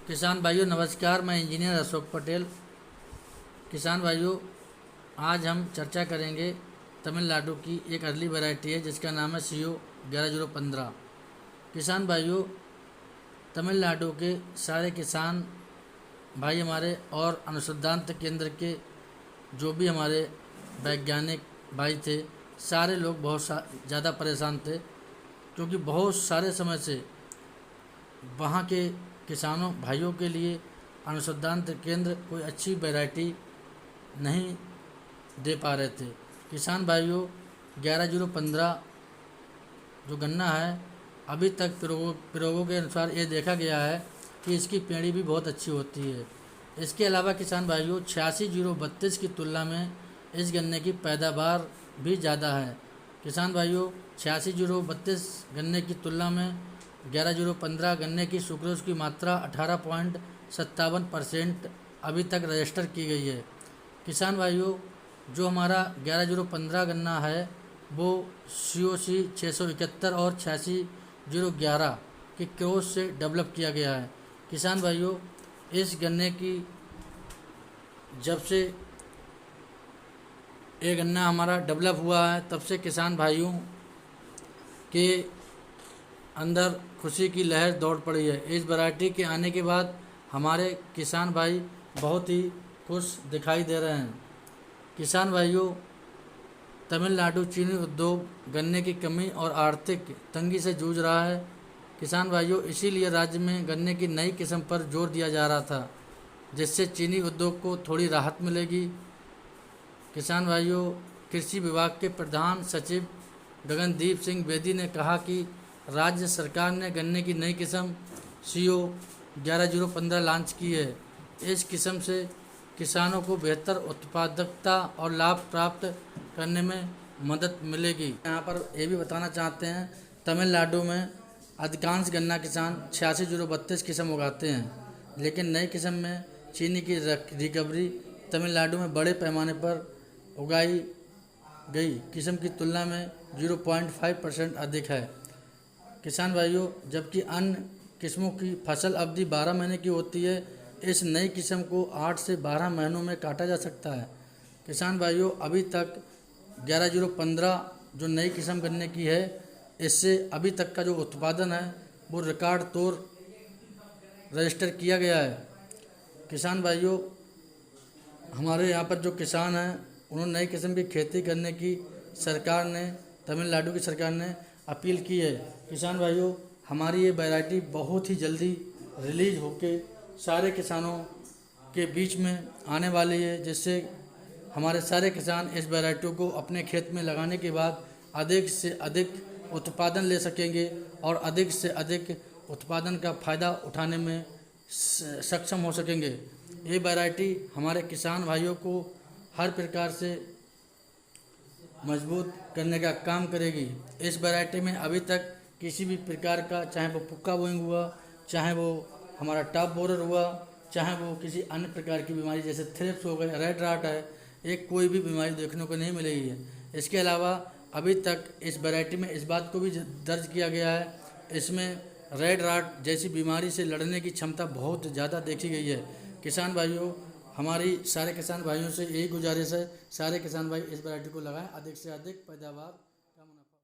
किसान भाइयों नमस्कार, मैं इंजीनियर अशोक पटेल। किसान भाइयों, आज हम चर्चा करेंगे तमिलनाडु की एक अर्ली वैरायटी है जिसका नाम है CO 11015। किसान भाइयों, तमिलनाडु के सारे किसान भाई हमारे और अनुसंधान केंद्र के जो भी हमारे वैज्ञानिक भाई थे, सारे लोग बहुत ज़्यादा परेशान थे क्योंकि बहुत सारे समय से वहाँ के किसानों भाइयों के लिए अनुसंधान केंद्र कोई अच्छी वैरायटी नहीं दे पा रहे थे। किसान भाइयों, 11015 जो गन्ना है, अभी तक प्रयोगों के अनुसार ये देखा गया है कि इसकी पेड़ी भी बहुत अच्छी होती है। इसके अलावा किसान भाइयों, 86-032 की तुलना में इस गन्ने की पैदावार भी ज़्यादा है। किसान भाइयों, 86-032 गन्ने की तुलना में 11015 गन्ने की सुक्रोज की मात्रा 18.57% अभी तक रजिस्टर की गई है। किसान भाइयों, जो हमारा 11015 गन्ना है वो COC 671 और 86-011 के क्रॉस से डेवलप किया गया है। किसान भाइयों, इस गन्ने की जब से ये गन्ना हमारा डेवलप हुआ है तब से किसान भाइयों के अंदर खुशी की लहर दौड़ पड़ी है। इस वैरायटी के आने के बाद हमारे किसान भाई बहुत ही खुश दिखाई दे रहे हैं। किसान भाइयों, तमिलनाडु चीनी उद्योग गन्ने की कमी और आर्थिक तंगी से जूझ रहा है। किसान भाइयों, इसीलिए राज्य में गन्ने की नई किस्म पर जोर दिया जा रहा था जिससे चीनी उद्योग को थोड़ी राहत मिलेगी। किसान भाइयों, कृषि विभाग के प्रधान सचिव गगनदीप सिंह बेदी ने कहा कि राज्य सरकार ने गन्ने की नई किस्म CO 11015 लॉन्च की है। इस किस्म से किसानों को बेहतर उत्पादकता और लाभ प्राप्त करने में मदद मिलेगी। यहाँ पर ये भी बताना चाहते हैं, तमिलनाडु में अधिकांश गन्ना किसान 86-032 किस्म उगाते हैं, लेकिन नई किस्म में चीनी की रिकवरी तमिलनाडु में बड़े पैमाने पर उगाई गई किस्म की तुलना में 0.5% अधिक है। किसान भाइयों, जबकि अन्य किस्मों की फसल अवधि 12 महीने की होती है, इस नई किस्म को 8 से 12 महीनों में काटा जा सकता है। किसान भाइयों, अभी तक 11015 जो नई किस्म गन्ने की है, इससे अभी तक का जो उत्पादन है वो रिकॉर्ड तोड़ रजिस्टर किया गया है। किसान भाइयों, हमारे यहाँ पर जो किसान हैं उन्होंने नई किस्म की खेती करने की सरकार ने, तमिलनाडु की सरकार ने अपील की है। किसान भाइयों, हमारी ये वैरायटी बहुत ही जल्दी रिलीज होके सारे किसानों के बीच में आने वाली है, जिससे हमारे सारे किसान इस वैरायटी को अपने खेत में लगाने के बाद अधिक से अधिक उत्पादन ले सकेंगे और अधिक से अधिक उत्पादन का फ़ायदा उठाने में सक्षम हो सकेंगे। ये वैरायटी हमारे किसान भाइयों को हर प्रकार से मजबूत करने का काम करेगी। इस वैरायटी में अभी तक किसी भी प्रकार का, चाहे वो पुक्का बोइंग हुआ, चाहे वो हमारा टॉप बोरर हुआ, चाहे वो किसी अन्य प्रकार की बीमारी जैसे थ्रिप्स हो गई, रेड राट है, एक कोई भी बीमारी देखने को नहीं मिलेगी है। इसके अलावा अभी तक इस वैरायटी में इस बात को भी दर्ज किया गया है, इसमें रेड राट जैसी बीमारी से लड़ने की क्षमता बहुत ज़्यादा देखी गई है। किसान भाइयों, हमारी सारे किसान भाइयों से यही गुजारिश है, सारे किसान भाई इस वैरायटी को लगाएं, अधिक से अधिक पैदावार